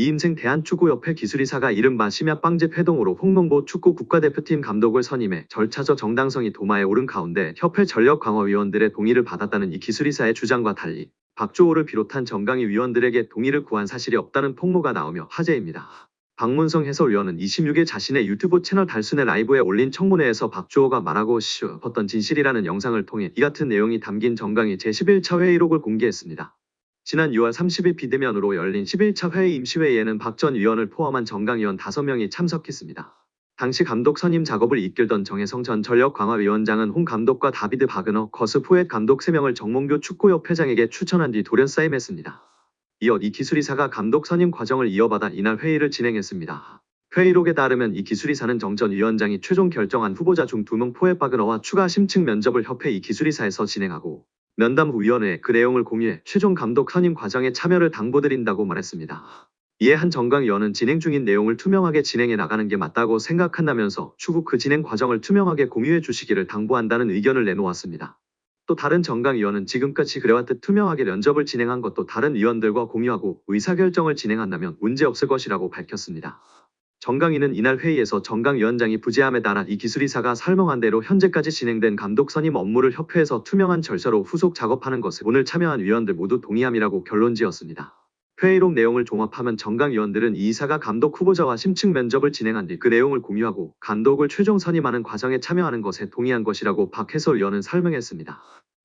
이임생 대한축구협회 기술이사가 이른바 심야 빵집 회동으로 홍명보 축구 국가대표팀 감독을 선임해 절차적 정당성이 도마에 오른 가운데 협회 전력강화위원들의 동의를 받았다는 이 기술이사의 주장과 달리 박주호를 비롯한 정강위 위원들에게 동의를 구한 사실이 없다는 폭로가 나오며 화제입니다. 박문성 해설위원은 26일 자신의 유튜브 채널 달순의 라이브에 올린 청문회에서 박주호가 말하고 싶었던 진실이라는 영상을 통해 이 같은 내용이 담긴 정강위 제11차 회의록을 공개했습니다. 지난 6월 30일 비대면으로 열린 11차 회의 임시회의에는 박 전 위원을 포함한 정강위원 5명이 참석했습니다. 당시 감독 선임 작업을 이끌던 정혜성 전 전력강화위원장은 홍 감독과 다비드 바그너, 거스 포엣 감독 3명을 정몽규 축구협회장에게 추천한 뒤 돌연사임했습니다. 이어 이 기술이사가 감독 선임 과정을 이어받아 이날 회의를 진행했습니다. 회의록에 따르면 이 기술이사는 정 전 위원장이 최종 결정한 후보자 중 2명 포엣 바그너와 추가 심층 면접을 협회 이 기술이사에서 진행하고 면담 후 위원회에 그 내용을 공유해 최종 감독 선임 과정에 참여를 당부드린다고 말했습니다. 이에 한 정강위원은 진행 중인 내용을 투명하게 진행해 나가는 게 맞다고 생각한다면서 추후 그 진행 과정을 투명하게 공유해 주시기를 당부한다는 의견을 내놓았습니다. 또 다른 정강위원은 지금까지 그래왔듯 투명하게 면접을 진행한 것도 다른 위원들과 공유하고 의사결정을 진행한다면 문제없을 것이라고 밝혔습니다. 정강위는 이날 회의에서 정강위원장이 부재함에 따라 이 기술이사가 설명한 대로 현재까지 진행된 감독 선임 업무를 협회에서 투명한 절차로 후속 작업하는 것에 오늘 참여한 위원들 모두 동의함이라고 결론지었습니다. 회의록 내용을 종합하면 정강위원들은 이 이사가 감독 후보자와 심층 면접을 진행한 뒤 그 내용을 공유하고 감독을 최종 선임하는 과정에 참여하는 것에 동의한 것이라고 박 해설위원은 설명했습니다.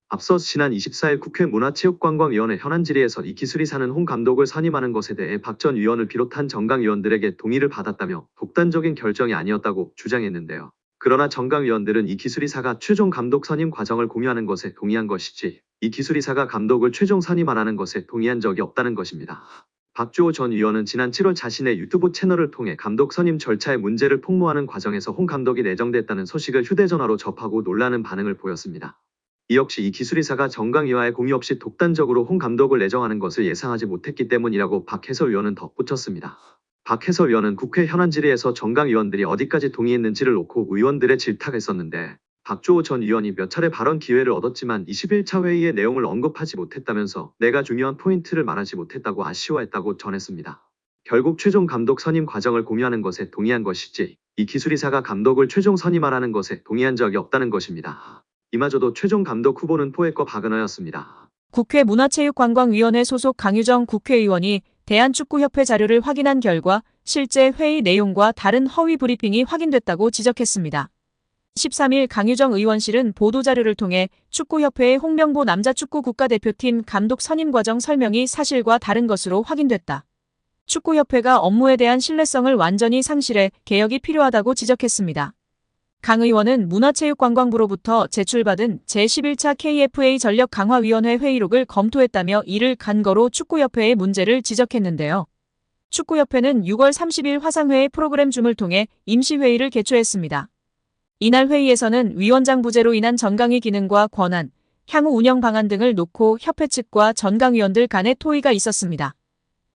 앞서 지난 24일 국회 문화체육관광위원회 현안 질의에서 이 기술이사는 홍 감독을 선임하는 것에 대해 박 전 위원을 비롯한 정강위원들에게 동의를 받았다며 독단적인 결정이 아니었다고 주장했는데요. 그러나 정강위원들은 이 기술이사가 최종 감독 선임 과정을 공유하는 것에 동의한 것이지 이 기술이사가 감독을 최종 선임하라는 것에 동의한 적이 없다는 것입니다. 박주호 전 위원은 지난 7월 자신의 유튜브 채널을 통해 감독 선임 절차의 문제를 폭로하는 과정에서 홍 감독이 내정됐다는 소식을 휴대전화로 접하고 놀라는 반응을 보였습니다. 이 역시 이 기술이사가 정강위와의 공유 없이 독단적으로 홍 감독을 내정하는 것을 예상하지 못했기 때문이라고 박 해설위원은 덧붙였습니다. 박 해설위원은 국회 현안 질의에서 정강위원들이 어디까지 동의했는지를 놓고 의원들의 질타했었는데 박주호 전 위원이 몇 차례 발언 기회를 얻었지만 21차 회의의 내용을 언급하지 못했다면서 내가 중요한 포인트를 말하지 못했다고 아쉬워했다고 전했습니다. 결국 최종 감독 선임 과정을 공유하는 것에 동의한 것이지 이 기술이사가 감독을 최종 선임하라는 것에 동의한 적이 없다는 것입니다. 이마저도 최종 감독 후보는 포엣과 바그너였습니다. 국회 문화체육관광위원회 소속 강유정 국회의원이 대한축구협회 자료를 확인한 결과 실제 회의 내용과 다른 허위 브리핑이 확인됐다고 지적했습니다. 13일 강유정 의원실은 보도자료를 통해 축구협회의 홍명보 남자축구 국가대표팀 감독 선임 과정 설명이 사실과 다른 것으로 확인됐다. 축구협회가 업무에 대한 신뢰성을 완전히 상실해 개혁이 필요하다고 지적했습니다. 강 의원은 문화체육관광부로부터 제출받은 제11차 KFA 전력강화위원회 회의록을 검토했다며 이를 근거로 축구협회의 문제를 지적했는데요. 축구협회는 6월 30일 화상회의 프로그램 줌을 통해 임시회의를 개최했습니다. 이날 회의에서는 위원장 부재로 인한 전강위 기능과 권한, 향후 운영 방안 등을 놓고 협회 측과 전강위원들 간의 토의가 있었습니다.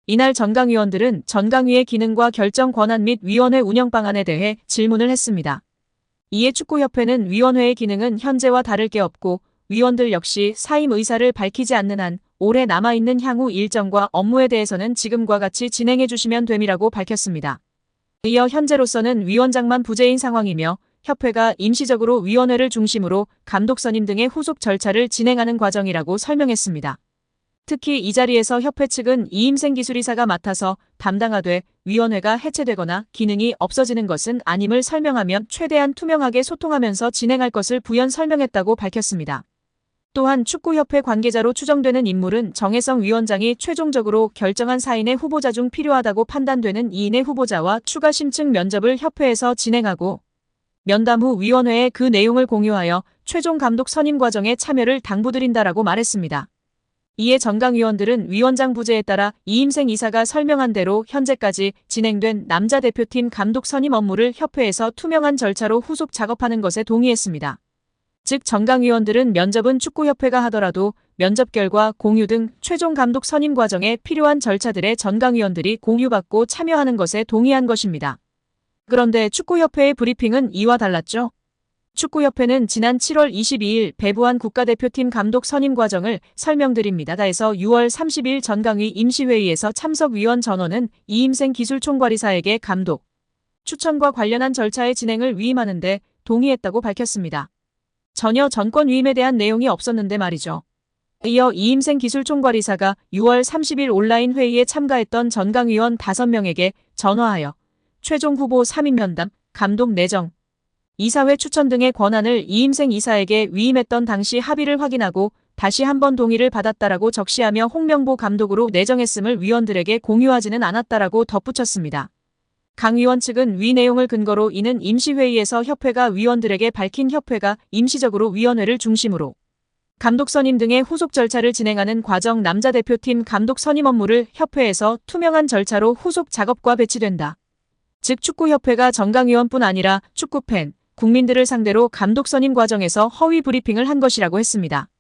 이날 전강위원들은 전강위의 기능과 결정 권한 및 위원회 운영 방안에 대해 질문을 했습니다. 이에 축구협회는 위원회의 기능은 현재와 다를 게 없고 위원들 역시 사임 의사를 밝히지 않는 한 올해 남아있는 향후 일정과 업무에 대해서는 지금과 같이 진행해 주시면 됨이라고 밝혔습니다. 이어 현재로서는 위원장만 부재인 상황이며 협회가 임시적으로 위원회를 중심으로 감독 선임 등의 후속 절차를 진행하는 과정이라고 설명했습니다. 특히 이 자리에서 협회 측은 이임생 기술이사가 맡아서 담당하되 위원회가 해체되거나 기능이 없어지는 것은 아님을 설명하며 최대한 투명하게 소통하면서 진행할 것을 부연 설명했다고 밝혔습니다. 또한 축구협회 관계자로 추정되는 인물은 정혜성 위원장이 최종적으로 결정한 4인의 후보자 중 필요하다고 판단되는 2인의 후보자와 추가 심층 면접을 협회에서 진행하고 면담 후 위원회에 그 내용을 공유하여 최종 감독 선임 과정에 참여를 당부드린다라고 말했습니다. 이에 정강위원들은 위원장 부재에 따라 이임생 이사가 설명한 대로 현재까지 진행된 남자 대표팀 감독 선임 업무를 협회에서 투명한 절차로 후속 작업하는 것에 동의했습니다. 즉 정강위원들은 면접은 축구협회가 하더라도 면접 결과 공유 등 최종 감독 선임 과정에 필요한 절차들에 전강위원들이 공유받고 참여하는 것에 동의한 것입니다. 그런데 축구협회의 브리핑은 이와 달랐죠. 축구협회는 지난 7월 22일 배부한 국가대표팀 감독 선임 과정을 설명드립니다. 다에서 6월 30일 전강위 임시회의에서 참석위원 전원은 이임생 기술총괄이사에게 감독 추천과 관련한 절차의 진행을 위임하는 데 동의했다고 밝혔습니다. 전혀 전권 위임에 대한 내용이 없었는데 말이죠. 이어 이임생 기술총괄이사가 6월 30일 온라인 회의에 참가했던 전강위원 5명에게 전화하여 최종 후보 3인 면담, 감독 내정, 이사회 추천 등의 권한을 이임생 이사에게 위임했던 당시 합의를 확인하고 다시 한번 동의를 받았다라고 적시하며 홍명보 감독으로 내정했음을 위원들에게 공유하지는 않았다라고 덧붙였습니다. 강 위원 측은 위 내용을 근거로 이는 임시회의에서 협회가 위원들에게 밝힌 협회가 임시적으로 위원회를 중심으로 감독 선임 등의 후속 절차를 진행하는 과정 남자 대표팀 감독 선임 업무를 협회에서 투명한 절차로 후속 작업과 배치된다. 즉 축구협회가 정강위원뿐 아니라 축구팬, 국민들을 상대로 감독 선임 과정에서 허위 브리핑을 한 것이라고 했습니다.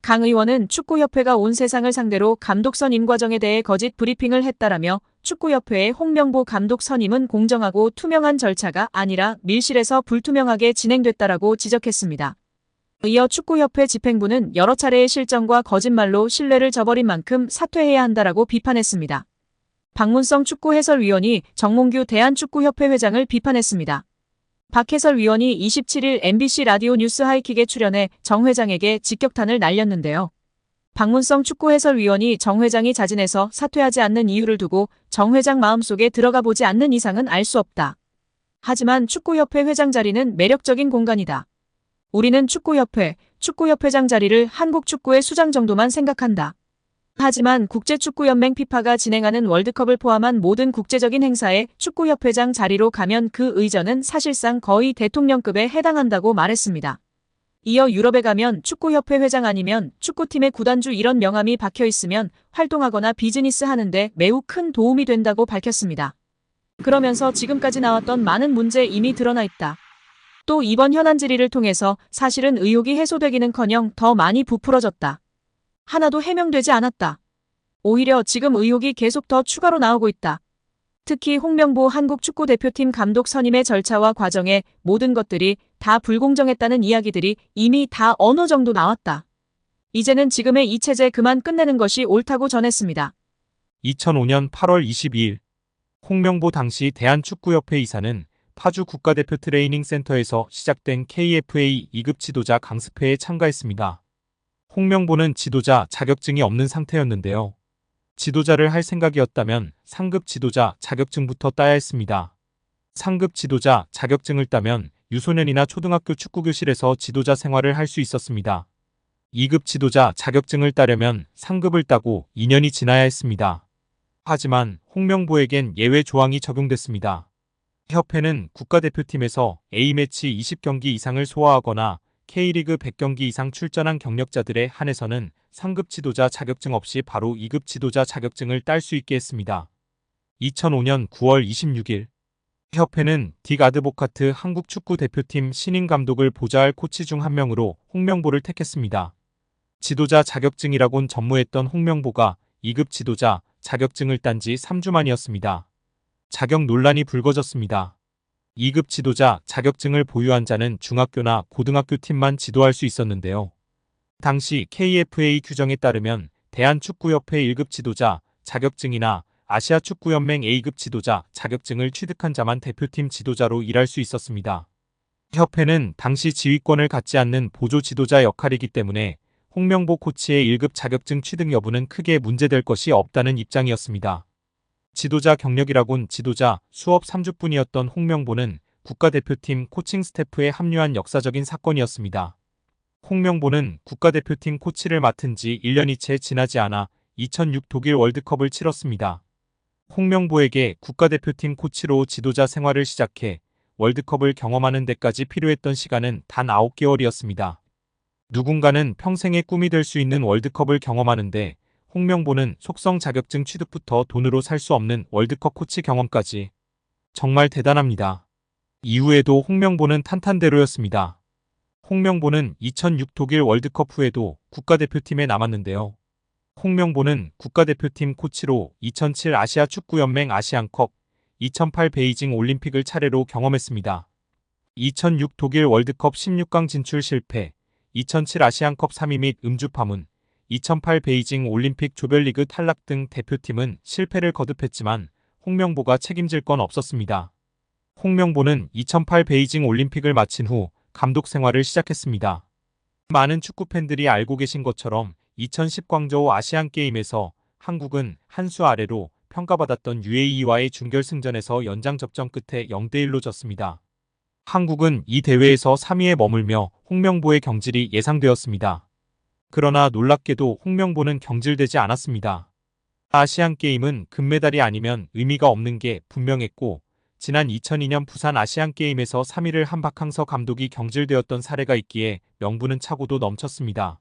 강 의원은 축구협회가 온 세상을 상대로 감독 선임 과정에 대해 거짓 브리핑을 했다라며 축구협회의 홍명보 감독 선임은 공정하고 투명한 절차가 아니라 밀실에서 불투명하게 진행됐다라고 지적했습니다. 이어 축구협회 집행부는 여러 차례의 실정과 거짓말로 신뢰를 저버린 만큼 사퇴해야 한다라고 비판했습니다. 박문성 축구해설위원이 정몽규 대한축구협회 회장을 비판했습니다. 박 해설위원이 27일 MBC 라디오 뉴스 하이킥에 출연해 정 회장에게 직격탄을 날렸는데요. 박문성 축구해설위원이 정 회장이 자진해서 사퇴하지 않는 이유를 두고 정 회장 마음속에 들어가 보지 않는 이상은 알 수 없다. 하지만 축구협회 회장 자리는 매력적인 공간이다. 우리는 축구협회장 자리를 한국 축구의 수장 정도만 생각한다. 하지만 국제축구연맹 피파가 진행하는 월드컵을 포함한 모든 국제적인 행사에 축구협회장 자리로 가면 그 의전은 사실상 거의 대통령급에 해당한다고 말했습니다. 이어 유럽에 가면 축구협회 회장 아니면 축구팀의 구단주 이런 명함이 박혀 있으면 활동하거나 비즈니스 하는데 매우 큰 도움이 된다고 밝혔습니다. 그러면서 지금까지 나왔던 많은 문제 이미 드러나 있다. 또 이번 현안 질의를 통해서 사실은 의혹이 해소되기는커녕 더 많이 부풀어졌다. 하나도 해명되지 않았다. 오히려 지금 의혹이 계속 더 추가로 나오고 있다. 특히 홍명보 한국 축구대표팀 감독 선임의 절차와 과정에 모든 것들이 다 불공정했다는 이야기들이 이미 다 어느 정도 나왔다. 이제는 지금의 이 체제 그만 끝내는 것이 옳다고 전했습니다. 2005년 8월 22일 홍명보 당시 대한축구협회 이사는 파주 국가대표 트레이닝 센터에서 시작된 KFA 2급 지도자 강습회에 참가했습니다. 홍명보는 지도자 자격증이 없는 상태였는데요. 지도자를 할 생각이었다면 상급 지도자 자격증부터 따야 했습니다. 상급 지도자 자격증을 따면 유소년이나 초등학교 축구교실에서 지도자 생활을 할 수 있었습니다. 2급 지도자 자격증을 따려면 상급을 따고 2년이 지나야 했습니다. 하지만 홍명보에겐 예외 조항이 적용됐습니다. 협회는 국가대표팀에서 A매치 20경기 이상을 소화하거나 K리그 100경기 이상 출전한 경력자들에 한해서는 상급 지도자 자격증 없이 바로 2급 지도자 자격증을 딸 수 있게 했습니다. 2005년 9월 26일 협회는 딕 아드보카트 한국 축구 대표팀 신인 감독을 보좌할 코치 중 한 명으로 홍명보를 택했습니다. 지도자 자격증이라곤 전무했던 홍명보가 2급 지도자 자격증을 딴 지 3주 만이었습니다. 자격 논란이 불거졌습니다. 2급 지도자 자격증을 보유한 자는 중학교나 고등학교 팀만 지도할 수 있었는데요. 당시 KFA 규정에 따르면 대한축구협회 1급 지도자 자격증이나 아시아축구연맹 A급 지도자 자격증을 취득한 자만 대표팀 지도자로 일할 수 있었습니다. 협회는 당시 지휘권을 갖지 않는 보조 지도자 역할이기 때문에 홍명보 코치의 1급 자격증 취득 여부는 크게 문제될 것이 없다는 입장이었습니다. 지도자 경력이라곤 지도자 수업 3주뿐이었던 홍명보는 국가대표팀 코칭 스태프에 합류한 역사적인 사건이었습니다. 홍명보는 국가대표팀 코치를 맡은 지 1년이 채 지나지 않아 2006 독일 월드컵을 치렀습니다. 홍명보에게 국가대표팀 코치로 지도자 생활을 시작해 월드컵을 경험하는 데까지 필요했던 시간은 단 9개월이었습니다. 누군가는 평생의 꿈이 될 수 있는 월드컵을 경험하는데 홍명보는 속성 자격증 취득부터 돈으로 살 수 없는 월드컵 코치 경험까지. 정말 대단합니다. 이후에도 홍명보는 탄탄대로였습니다. 홍명보는 2006 독일 월드컵 후에도 국가대표팀에 남았는데요. 홍명보는 국가대표팀 코치로 2007 아시아 축구연맹 아시안컵, 2008 베이징 올림픽을 차례로 경험했습니다. 2006 독일 월드컵 16강 진출 실패, 2007 아시안컵 3위 및 음주 파문, 2008 베이징 올림픽 조별리그 탈락 등 대표팀은 실패를 거듭했지만 홍명보가 책임질 건 없었습니다. 홍명보는 2008 베이징 올림픽을 마친 후 감독 생활을 시작했습니다. 많은 축구 팬들이 알고 계신 것처럼 2010 광저우 아시안게임에서 한국은 한 수 아래로 평가받았던 UAE와의 준결승전에서 연장 접전 끝에 0대1로 졌습니다. 한국은 이 대회에서 3위에 머물며 홍명보의 경질이 예상되었습니다. 그러나 놀랍게도 홍명보는 경질되지 않았습니다. 아시안게임은 금메달이 아니면 의미가 없는 게 분명했고, 지난 2002년 부산 아시안게임에서 3위를 한 박항서 감독이 경질되었던 사례가 있기에 명분은 차고도 넘쳤습니다.